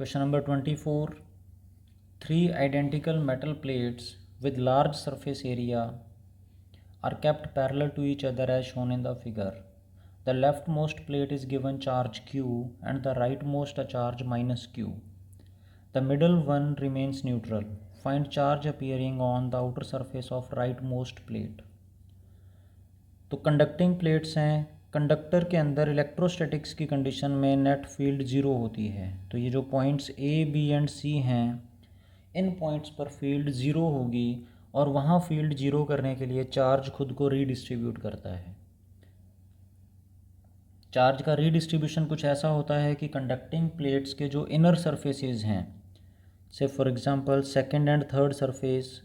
Question number 24. Three identical metal plates with large surface area are kept parallel to each other as shown in the figure. The leftmost plate is given charge Q and the rightmost a charge minus Q. The middle one remains neutral. Find charge appearing on the outer surface of rightmost plate. तो conducting plates हैं, conductor के अंदर electrostatics की condition में net field zero होती है। तो ये जो पॉइंट्स ए बी एंड सी हैं, इन पॉइंट्स पर फील्ड ज़ीरो होगी और वहाँ फील्ड ज़ीरो करने के लिए चार्ज खुद को रीडिस्ट्रीब्यूट करता है। चार्ज का रीडिस्ट्रीब्यूशन कुछ ऐसा होता है कि कंडक्टिंग प्लेट्स के जो इनर सरफेसेस हैं, से for example second and third surface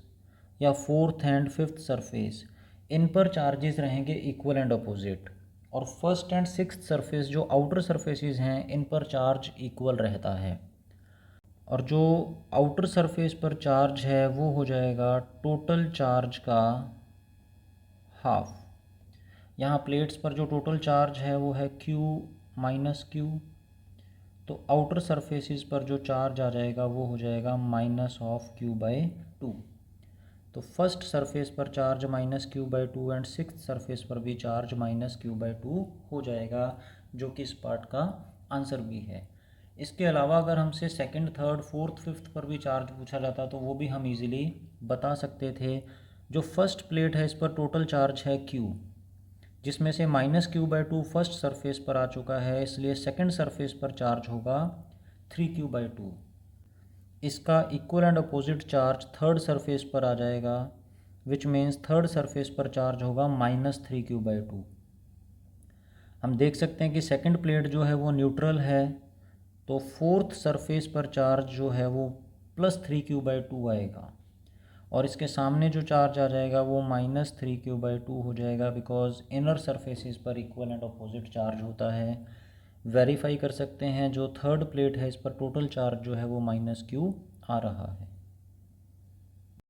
या फोर्थ एंड फिफ्थ सरफेस, इन पर चार्जेस रहेंगे इक्वल एंड अपोजिट, और फर्स्ट एंड सिक्स्थ सरफेस जो आउटर सरफेसेस हैं, इन पर चार्ज इक्वल रहता है। और जो आउटर सरफेस पर चार्ज है वो हो जाएगा टोटल चार्ज का हाफ। यहाँ प्लेट्स पर जो टोटल चार्ज है वो है Q माइनस Q, तो आउटर सरफेसेस पर जो चार्ज आ जाएगा वो हो जाएगा माइनस ऑफ Q/2। तो फर्स्ट सरफेस पर charge minus Q/2 and sixth surface पर भी चार्ज माइनस Q/2 हो जाएगा, जो कि इस पार्ट का आंसर भी है। इसके अलावा अगर हमसे सेकंड, थर्ड, फोर्थ, फिफ्थ पर भी चार्ज पूछा जाता तो वो भी हम इजीली बता सकते थे। जो फर्स्ट प्लेट है इस पर टोटल चार्ज है Q, जिसमें से माइनस Q/2 फर्स्ट सरफेस पर आ चुका है, इसलिए सेकंड सरफेस पर चार्ज होगा 3Q/2। इसका equal and opposite charge third surface पर आ जाएगा, विच मीन्स थर्ड सरफेस पर चार्ज होगा माइनस 3Q/2। हम देख सकते हैं कि सेकंड प्लेट जो है वो न्यूट्रल है, तो फोर्थ सरफेस पर चार्ज जो है वो प्लस 3Q/2 आएगा, और इसके सामने जो चार्ज आ जाएगा वो माइनस 3Q/2 हो जाएगा, बिकॉज इनर सरफेसेस पर इक्वल एंड अपोजिट चार्ज होता है। वेरीफाई कर सकते हैं, जो थर्ड प्लेट है इस पर टोटल चार्ज जो है वो माइनस Q आ रहा है।